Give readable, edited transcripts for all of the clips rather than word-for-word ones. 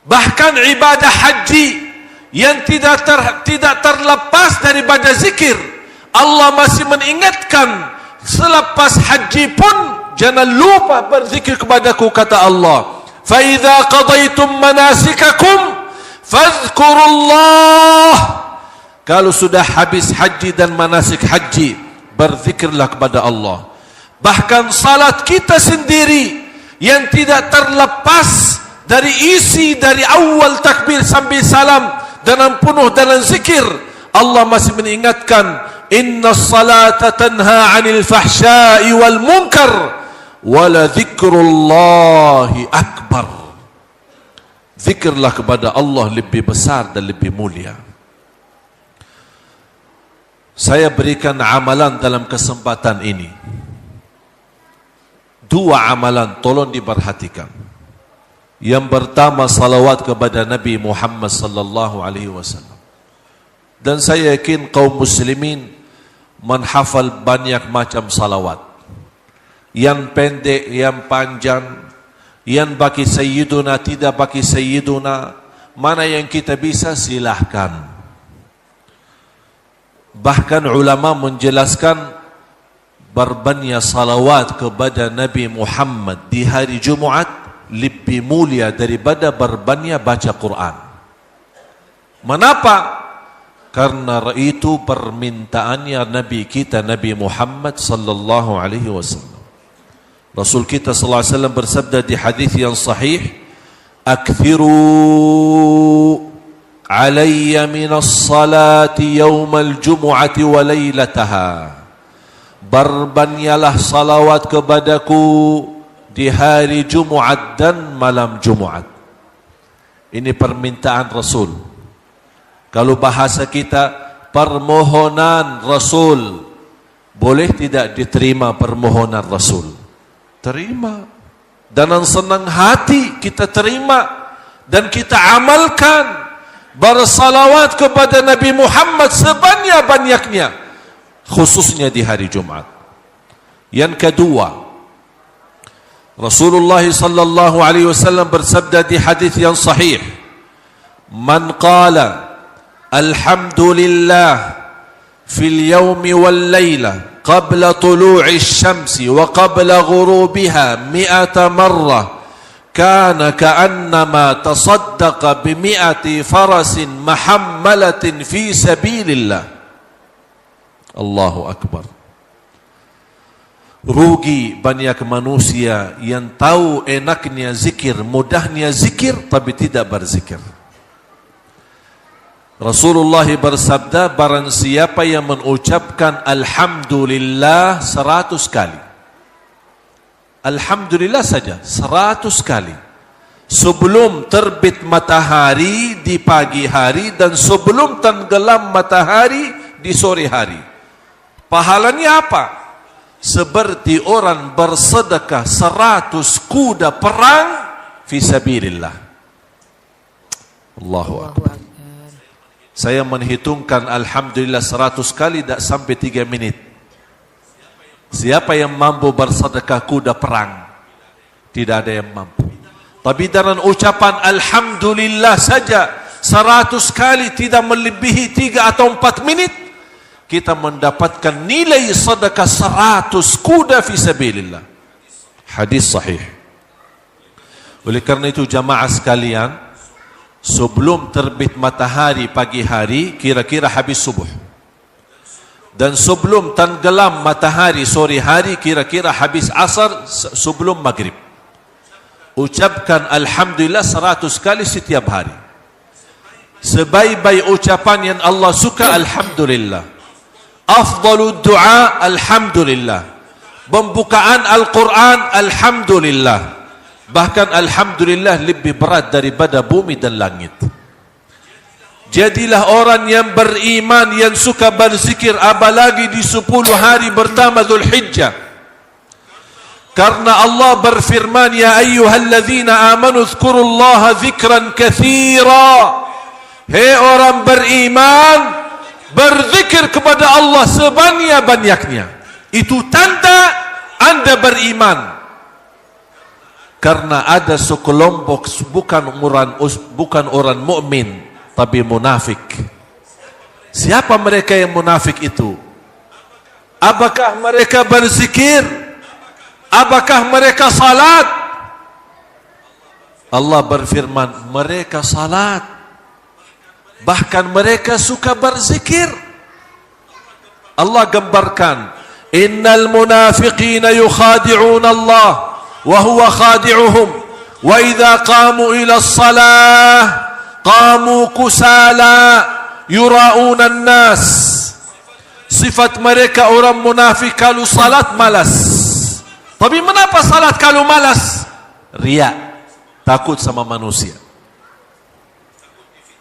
Bahkan ibadah haji yang tidak terlepas daripada zikir. Allah masih mengingatkan, selepas haji pun jangan lupa berzikir kepadaku, kata Allah. Fa idza qadaytum manasikakum fadhkurullah. Kalau sudah habis haji dan manasik haji, berzikirlah kepada Allah. Bahkan salat kita sendiri yang tidak terlepas dari isi dari awal takbir sampai salam dengan penuh dalam zikir, Allah masih mengingatkan, innas salata tanha 'anil fahsya'i wal munkar wa la dzikrullahi akbar. Zikirlah kepada Allah lebih besar dan lebih mulia. Saya berikan amalan dalam kesempatan ini. 2 amalan, tolong diperhatikan. Yang pertama, salawat kepada Nabi Muhammad sallallahu alaihi wasallam. Dan saya yakin kaum muslimin menghafal banyak macam salawat. Yang pendek, yang panjang, yang bagi sayyiduna, tidak bagi sayyiduna. Mana yang kita bisa, silahkan. Bahkan ulama menjelaskan berbanyak salawat kepada Nabi Muhammad di hari Jumaat lebih mulia daripada berbanyak baca Quran. Mengapa? Karena itu permintaannya Nabi kita, Nabi Muhammad sallallahu alaihi wasallam. Rasul kita sallallahu alaihi wasallam bersabda di hadis yang sahih, "Akthiru alayya minas salati yawmal jumu'ati wa laylataha." Berbanyaklah salawat kepadaku di hari Jumaat dan malam Jumaat. Ini permintaan Rasul. Kalau bahasa kita, permohonan Rasul. Boleh tidak diterima permohonan Rasul? Terima. Dengan senang hati kita terima dan kita amalkan. Bersalawat kepada Nabi Muhammad sebanyak-banyaknya, khususnya di hari Jumat. Yang kedua, Rasulullah sallallahu alaihi wasallam bersabda di hadis yang sahih, "Man qala alhamdulillah fil yawmi wal layla qabla tulu'i asy-syamsi wa qabla ghurubiha 100 marrah kana ka'annama tasaddaqa bi 100 farasin mahammalatin fi sabilillah." Allahu akbar. Rugi banyak manusia yang tahu enaknya zikir, mudahnya zikir, tapi tidak berzikir. Rasulullah bersabda, barang siapa yang mengucapkan alhamdulillah 100 kali. Alhamdulillah saja 100 kali. Sebelum terbit matahari di pagi hari dan sebelum tenggelam matahari di sore hari. Pahalanya apa? Seperti orang bersedekah 100 kuda perang fi sabilillah. Allahu akbar. Saya menghitungkan alhamdulillah 100 kali tak sampai 3 minit. Siapa yang mampu bersedekah kuda perang? Tidak ada yang mampu. Tapi dengan ucapan alhamdulillah saja 100 kali, tidak melebihi 3 atau 4 menit, kita mendapatkan nilai sedekah 100 kuda fi sabilillah. Hadis sahih. Oleh karena itu jamaah sekalian, sebelum terbit matahari pagi hari, kira-kira habis subuh. Dan sebelum tenggelam matahari sore hari, kira-kira habis asar sebelum maghrib. Ucapkan alhamdulillah 100 kali setiap hari. Sebaik-baik ucapan yang Allah suka, alhamdulillah. Afdalud du'a, alhamdulillah. Pembukaan Al-Quran, alhamdulillah. Bahkan alhamdulillah lebih berat daripada bumi dan langit. Jadilah orang yang beriman, yang suka berzikir, apalagi di 10 hari pertama Dzulhijjah. Karena Allah berfirman, ya ayyuhalladzina amanu dzkurullaha dzikran katsira. Hei orang beriman, berzikir kepada Allah sebanyak-banyaknya. Itu tanda Anda beriman. Karena ada sekelompok bukan orang mukmin tapi munafik. Siapa mereka yang munafik itu? Apakah mereka berzikir? Apakah mereka salat? Allah berfirman, mereka salat. Bahkan mereka suka berzikir. Allah gambarkan, innal munafiqina yukhadi'una Allah wa huwa khadi'uhum wa idza qamu ila as-salah qamu kusala yura'una an-nas. Sifat mereka orang munafik kalau salat malas. Tapi mengapa salat kalau malas? Riya, takut sama manusia,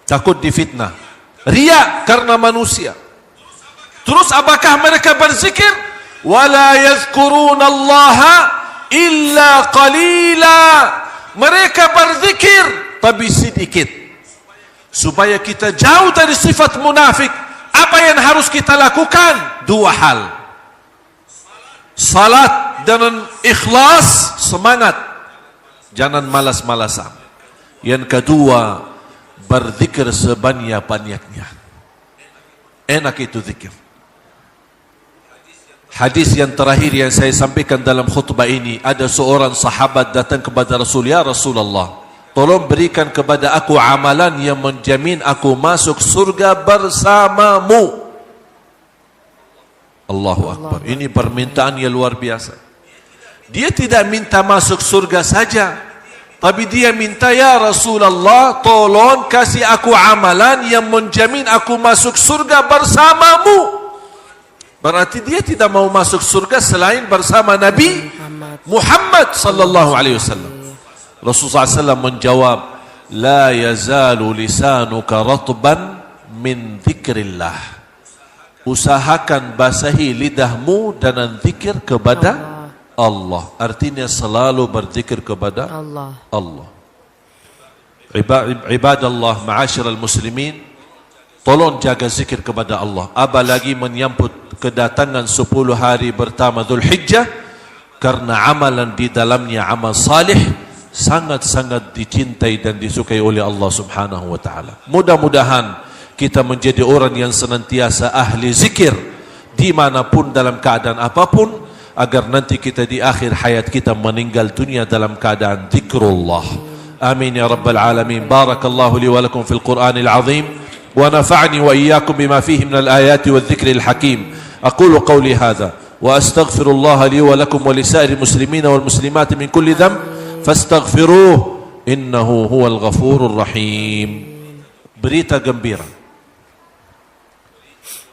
takut difitnah. Riya karena manusia. Terus apakah mereka berzikir? Wala yazkuruna Allah illa qalila. Mereka berzikir tapi sedikit. Supaya kita jauh dari sifat munafik, apa yang harus kita lakukan? Dua hal. Salat dengan ikhlas, semangat. Jangan malas-malasan. Yang kedua, berzikir sebanyak-banyaknya. Enak itu zikir. Hadis yang terakhir yang saya sampaikan dalam khutbah ini, ada seorang sahabat datang kepada Rasul, ya Rasulullah, tolong berikan kepada aku amalan yang menjamin aku masuk surga bersamamu. Allahu Akbar. Ini permintaan yang luar biasa. Dia tidak minta masuk surga saja, tapi dia minta, ya Rasulullah, tolong kasih aku amalan yang menjamin aku masuk surga bersamamu. Berarti dia tidak mau masuk surga selain bersama Nabi Muhammad sallallahu alaihi wasallam. Rasulullah SAW menjawab, la yazalu lisanuka ratban min dzikrillah. Usahakan basahi lidahmu dengan zikir kepada Allah. Artinya selalu berzikir kepada Allah. Ibadallah, ma'asyiral muslimin, tolong jaga zikir kepada Allah. Apalagi menyambut kedatangan 10 hari pertama Dzulhijjah, karena amalan di dalamnya amal salih sangat-sangat dicintai dan disukai oleh Allah Subhanahu wa taala. Mudah-mudahan kita menjadi orang yang senantiasa ahli zikir dimanapun dalam keadaan apapun, agar nanti kita di akhir hayat kita meninggal dunia dalam keadaan zikrullah. Amin ya rabbal alamin. Barakallahu li wa lakum fil Qur'anil azim wa nafa'ni wa iyyakum bima fihi minal ayati wadh-dhikril hakim. Aqulu qawli hadha wa astaghfirullah li wa lakum wa lisa'iril muslimina wal muslimat min kulli dhanb fastaghfiruh innahu huwal ghafurur rahim. Berita gembira.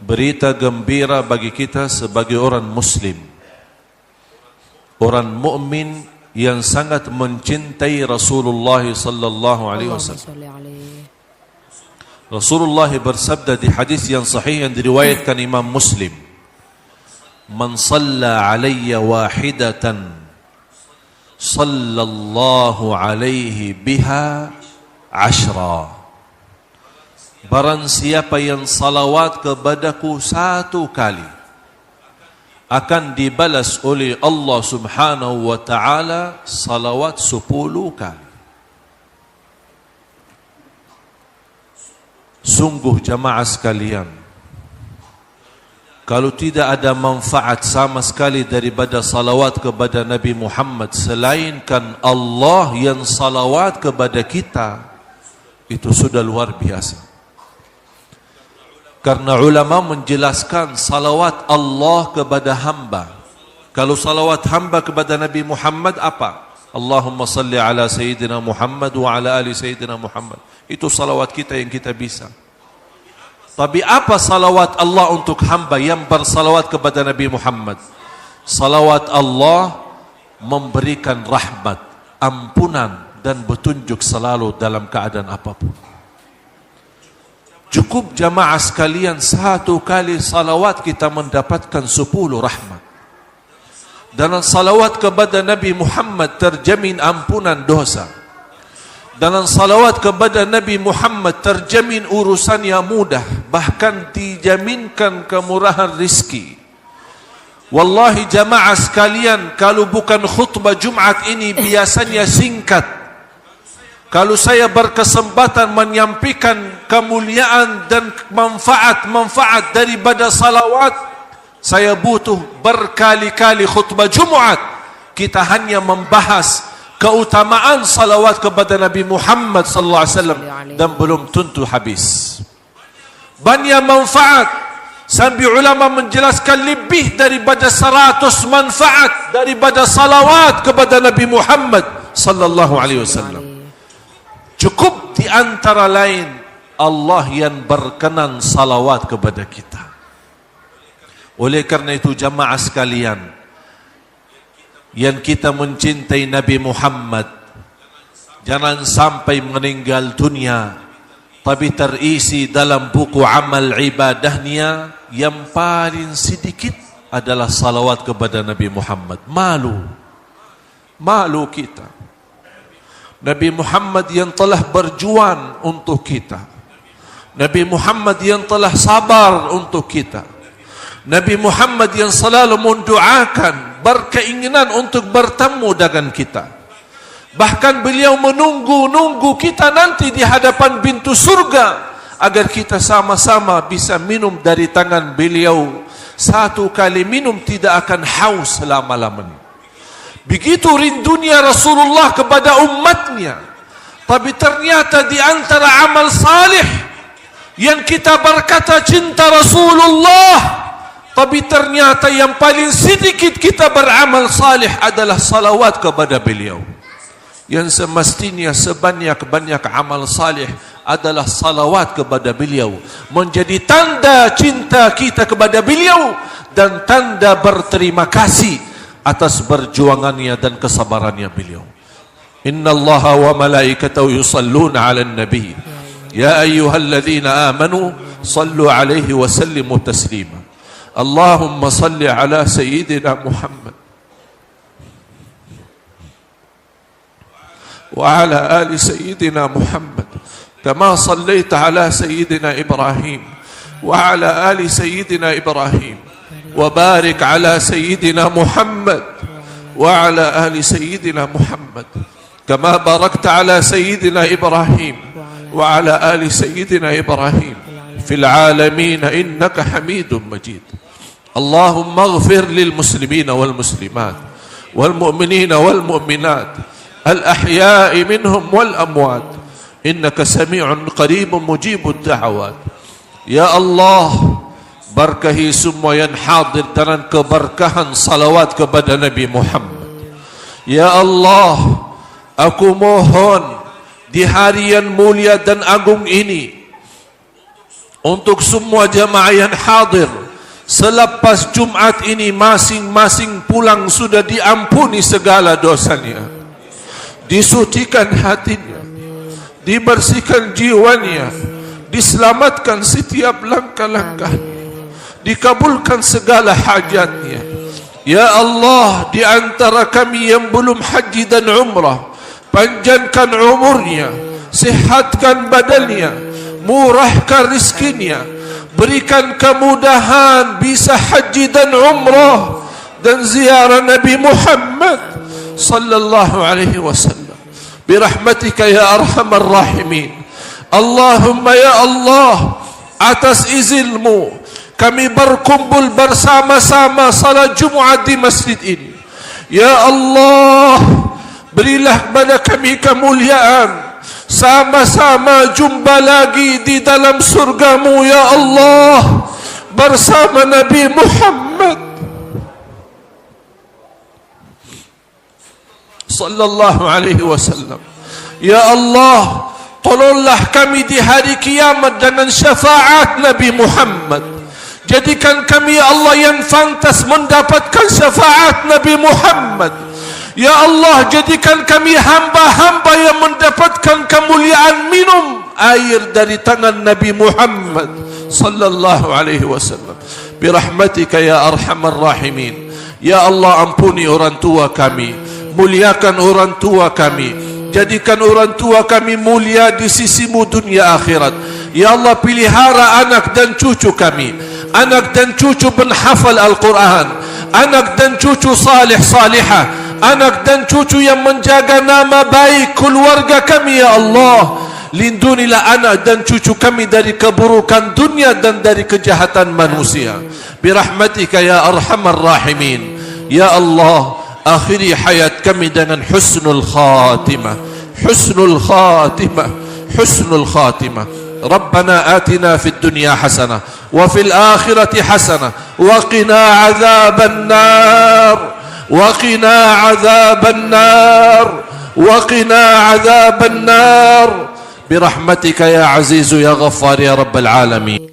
Berita gembira bagi kita sebagai orang muslim, orang mukmin yang sangat mencintai Rasulullah sallallahu alaihi wasallam. Rasulullah bersabda di hadis yang sahih yang diriwayatkan Imam Muslim, "Man shalla alayya wahidatan sallallahu alaihi biha 10." Barang siapa yang salawat kepadaku 1 kali, akan dibalas oleh Allah Subhanahu wa taala salawat 10 kali. Sungguh jamaah sekalian, kalau tidak ada manfaat sama sekali daripada salawat kepada Nabi Muhammad selainkan Allah yang salawat kepada kita, itu sudah luar biasa. Karena ulama menjelaskan salawat Allah kepada hamba. Kalau salawat hamba kepada Nabi Muhammad apa? Allahumma salli ala Sayyidina Muhammad wa ala ali Sayyidina Muhammad. Itu salawat kita yang kita bisa. Tapi apa salawat Allah untuk hamba yang bersalawat kepada Nabi Muhammad? Salawat Allah memberikan rahmat, ampunan dan petunjuk selalu dalam keadaan apapun. Cukup jamaah sekalian 1 kali salawat kita mendapatkan 10 rahmat. Dan salawat kepada Nabi Muhammad terjamin ampunan dosa. Dan salawat kepada Nabi Muhammad terjamin urusan yang mudah, bahkan dijaminkan kemurahan rizki. Wallahi jamaah sekalian, kalau bukan khutbah Jumat ini biasanya singkat. Kalau saya berkesempatan menyampaikan kemuliaan dan manfaat daripada salawat, saya butuh berkali-kali khutbah Jumat. Kita hanya membahas keutamaan salawat kepada Nabi Muhammad sallallahu alaihi wasallam dan belum tentu habis. Banyak manfaat. Sampai ulama menjelaskan lebih daripada 100 manfaat daripada salawat kepada Nabi Muhammad sallallahu alaihi wasallam. Cukup di antara lain Allah yang berkenan salawat kepada kita. Oleh karena itu jamaah sekalian, yang kita mencintai Nabi Muhammad, jangan sampai meninggal dunia tapi terisi dalam buku amal ibadahnya yang paling sedikit adalah salawat kepada Nabi Muhammad. Malu kita. Nabi Muhammad yang telah berjuang untuk kita, Nabi Muhammad yang telah sabar untuk kita, Nabi Muhammad yang selalu mendoakan, berkeinginan untuk bertemu dengan kita. Bahkan beliau menunggu kita nanti di hadapan pintu surga agar kita sama-sama bisa minum dari tangan beliau. Satu kali minum tidak akan haus selama-lamanya. Begitu rindunya Rasulullah kepada umatnya. Tapi ternyata di antara amal salih yang kita berkata cinta Rasulullah, tapi ternyata yang paling sedikit kita beramal salih adalah salawat kepada beliau. Yang semestinya sebanyak-banyak amal salih adalah salawat kepada beliau, menjadi tanda cinta kita kepada beliau dan tanda berterima kasih atas perjuangannya dan kesabarannya beliau. Innallaha wa malaikatahu yusalluna 'alan nabi ya ayyuhalladzina amanu sallu 'alaihi wa sallimu taslima. Allahumma salli 'ala sayyidina Muhammad وعلى آل سيدنا محمد كما صليت على سيدنا إبراهيم وعلى آل سيدنا إبراهيم وبارك على سيدنا محمد وعلى آل سيدنا محمد كما باركت على سيدنا إبراهيم وعلى آل سيدنا إبراهيم في العالمين إنك حميد مجيد. اللهم اغفر للمسلمين والمسلمات والمؤمنين والمؤمنات الأحياء منهم والأموات إنك سميع قريب مجيب الدعوات. Ya Allah, berkahi semua yang hadir dengan keberkahan salawat kepada Nabi Muhammad. Ya Allah, aku mohon di hari yang mulia dan agung ini untuk semua jamaah yang hadir, selepas Jumat ini masing-masing pulang sudah diampuni segala dosanya, disucikan hatinya, dibersihkan jiwanya, diselamatkan setiap langkah-langkahnya, dikabulkan segala hajatnya. Ya Allah, di antara kami yang belum haji dan umrah, panjangkan umurnya, sihatkan badannya, murahkan rizkinya, berikan kemudahan bisa haji dan umrah dan ziarah Nabi Muhammad sallallahu alaihi wasallam. Birahmatika ya arhamar rahimin. Allahumma ya Allah, atas izinmu kami berkumpul bersama-sama salat Jumat di masjid ini. Ya Allah, berilah kepada kami kemuliaan, sama-sama jumpa lagi di dalam surgamu ya Allah bersama Nabi Muhammad sallallahu alaihi wasallam. Ya Allah, tolonglah kami di hari kiamat dengan syafaat Nabi Muhammad. Jadikan kami ya Allah yang pantas mendapatkan syafaat Nabi Muhammad. Ya Allah, jadikan kami hamba-hamba yang mendapatkan kemuliaan minum air dari tangan Nabi Muhammad sallallahu alaihi wasallam. Birahmatika ya arhamar rahimin. Ya Allah, ampuni orang tua kami, muliakan orang tua kami, jadikan orang tua kami mulia di sisimu dunia akhirat. Ya Allah, pelihara anak dan cucu kami, anak dan cucu penghafal Al-Quran, anak dan cucu salih salihah, anak dan cucu yang menjaga nama baik keluarga kami ya Allah. Lindunilah anak dan cucu kami dari keburukan dunia dan dari kejahatan manusia. Birahmatika ya arhamar rahimin. Ya Allah, akhiri hayat kami dengan husnul khatimah. Husnul khatimah. Husnul khatimah. ربنا آتنا في الدنيا حسنة وفي الآخرة حسنة وقنا عذاب النار وقنا عذاب النار وقنا عذاب النار برحمتك يا عزيز يا غفار يا رب العالمين.